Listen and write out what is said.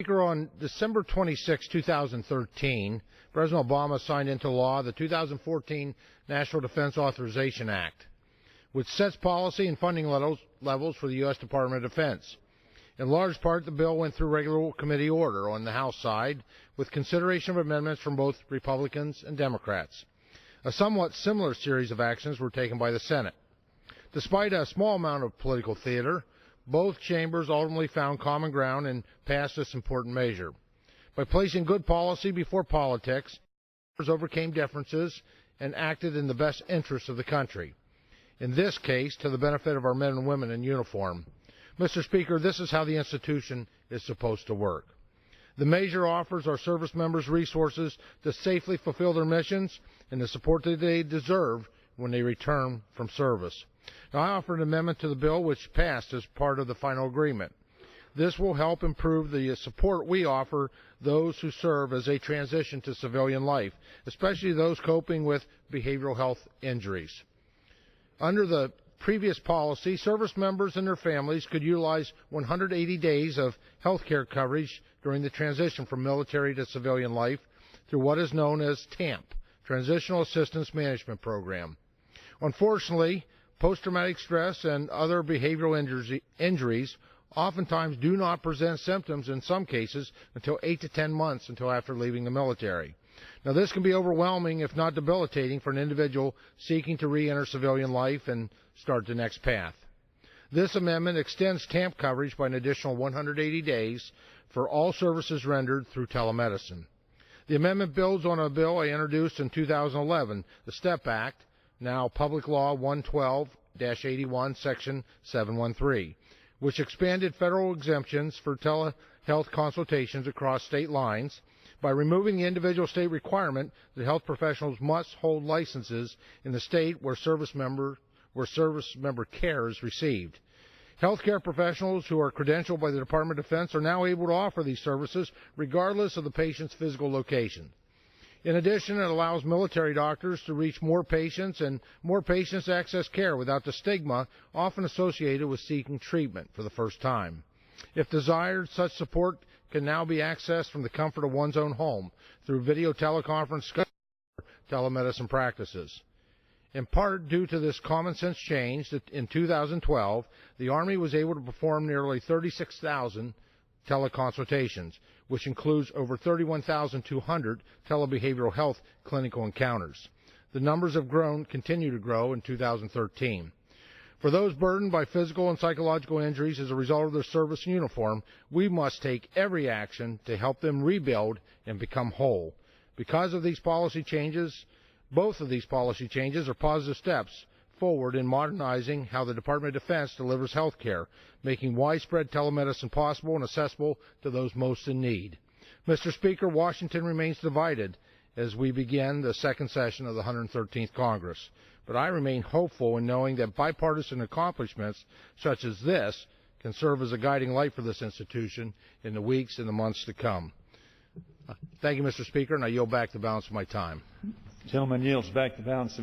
Speaker, on December 26, 2013, President Obama signed into law the 2014 National Defense Authorization Act, which sets policy and funding levels for the U.S. Department of Defense. In large part, the bill went through regular committee order on the House side, with consideration of amendments from both Republicans and Democrats. A somewhat similar series of actions were taken by the Senate. Despite a small amount of political theater, both chambers ultimately found common ground and passed this important measure. By placing good policy before politics, members overcame differences and acted in the best interests of the country. In this case, to the benefit of our men and women in uniform. Mr. Speaker, this is how the institution is supposed to work. The measure offers our service members resources to safely fulfill their missions and the support that they deserve when they return from service. Now, I offered an amendment to the bill which passed as part of the final agreement. This will help improve the support we offer those who serve as they transition to civilian life, especially those coping with behavioral health injuries. Under the previous policy, service members and their families could utilize 180 days of health care coverage during the transition from military to civilian life through what is known as TAMP, Transitional Assistance Management Program. Unfortunately, post-traumatic stress and other behavioral injuries oftentimes do not present symptoms in some cases until 8 to 10 months until after leaving the military. Now, this can be overwhelming, if not debilitating, for an individual seeking to re-enter civilian life and start the next path. This amendment extends TAMP coverage by an additional 180 days for all services rendered through telemedicine. The amendment builds on a bill I introduced in 2011, the STEP Act, now Public Law 112-81, Section 713, which expanded federal exemptions for telehealth consultations across state lines by removing the individual state requirement that health professionals must hold licenses in the state where service member care is received. Healthcare professionals who are credentialed by the Department of Defense are now able to offer these services regardless of the patient's physical location. In addition, it allows military doctors to reach more patients and more patients access care without the stigma often associated with seeking treatment for the first time. If desired, such support can now be accessed from the comfort of one's own home through video teleconference telemedicine practices. In part due to this common sense change, that in 2012, the Army was able to perform nearly 36,000 teleconsultations, which includes over 31,200 telebehavioral health clinical encounters. The numbers have continue to grow in 2013. For those burdened by physical and psychological injuries as a result of their service in uniform, we must take every action to help them rebuild and become whole. Because of these policy changes, both of these policy changes are positive steps forward in modernizing how the Department of Defense delivers health care, making widespread telemedicine possible and accessible to those most in need. Mr. Speaker, Washington remains divided as we begin the second session of the 113th Congress. But I remain hopeful in knowing that bipartisan accomplishments such as this can serve as a guiding light for this institution in the weeks and the months to come. Thank you, Mr. Speaker, and I yield back the balance of my time. The gentleman yields back the balance of